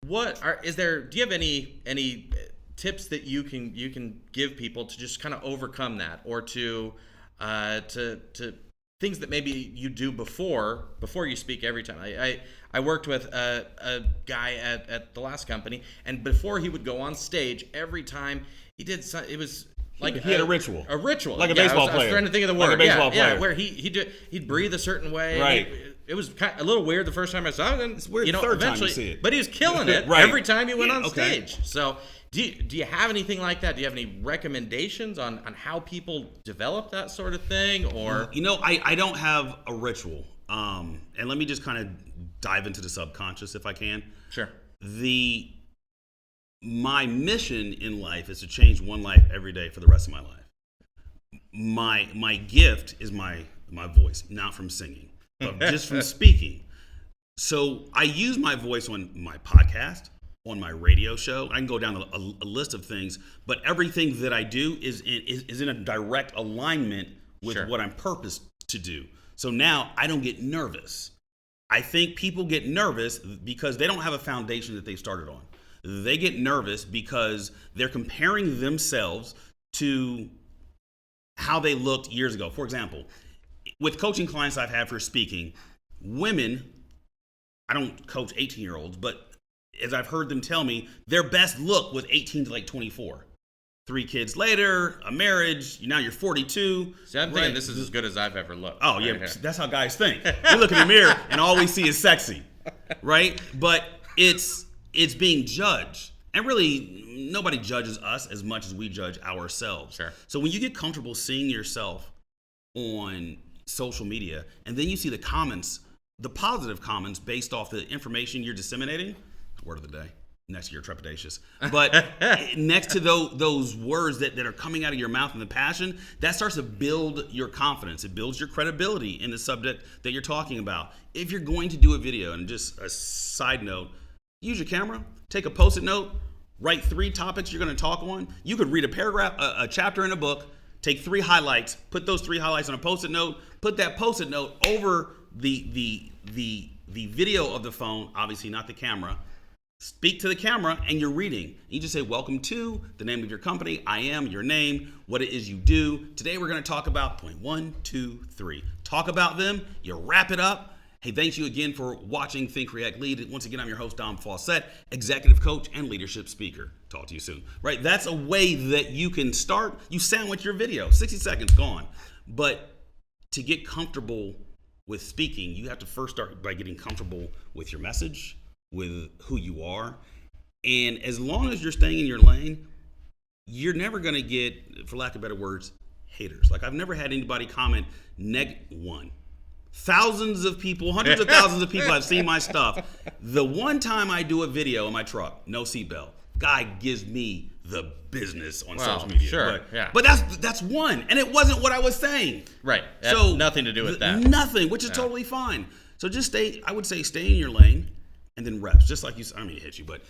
do you have any tips that you can give people to just kind of overcome that, or to things that maybe you do before you speak every time? I worked with a guy at the last company, and before he would go on stage, every time he did it was like he had a ritual. A ritual. Like a baseball player. I was trying to think of the word. Like a baseball player. Yeah, where he'd breathe a certain way. Right. It was a little weird the first time I saw it. It's weird the third time you see it. But he was killing it Right. every time he went on okay. stage. So do you have anything like that? Do you have any recommendations on how people develop that sort of thing? Or I don't have a ritual. And let me just kind of dive into the subconscious if I can. Sure. My mission in life is to change one life every day for the rest of my life. My gift is my voice, not from singing, but just from speaking. So I use my voice on my podcast, on my radio show. I can go down a list of things, but everything that I do is in a direct alignment with Sure. what I'm purposed to do. So now I don't get nervous. I think people get nervous because they don't have a foundation that they started on. They get nervous because they're comparing themselves to how they looked years ago. For example, with coaching clients I've had for speaking, women, I don't coach 18-year-olds, but as I've heard them tell me, their best look was 18 to like 24. 3 kids later, a marriage, now you're 42. See, I'm thinking this is as good as I've ever looked. Oh, yeah, that's how guys think. We look in the mirror and all we see is sexy, right? But it's being judged. And really, nobody judges us as much as we judge ourselves. Sure. So when you get comfortable seeing yourself on social media, and then you see the comments, the positive comments based off the information you're disseminating, word of the day, next to your trepidatious. But next to those words that are coming out of your mouth and the passion, that starts to build your confidence. It builds your credibility in the subject that you're talking about. If you're going to do a video, and just a side note, use your camera, take a Post-it note, write 3 topics you're going to talk on. You could read a paragraph, a chapter in a book, take 3 highlights, put those 3 highlights on a Post-it note, put that Post-it note over the video of the phone, obviously not the camera. Speak to the camera and you're reading. You just say, welcome to the name of your company. I am your name, what it is you do. Today we're going to talk about point 1, 2, 3. Talk about them. You wrap it up. Hey, thank you again for watching Think, React, Lead. Once again, I'm your host, Dom Faussette, executive coach and leadership speaker. Talk to you soon. Right? That's a way that you can start. You sandwich your video. 60 seconds, gone. But to get comfortable with speaking, you have to first start by getting comfortable with your message, with who you are. And as long as you're staying in your lane, you're never going to get, for lack of better words, haters. Like, I've never had anybody comment one. Thousands of people, hundreds of thousands of people have seen my stuff. The one time I do a video in my truck, no seatbelt, guy gives me the business on social media. Sure, but that's one, and it wasn't what I was saying. Right. So nothing to do with that. Nothing, which is totally fine. So just stay in your lane, and then reps. Just like you, I don't mean to hit you, but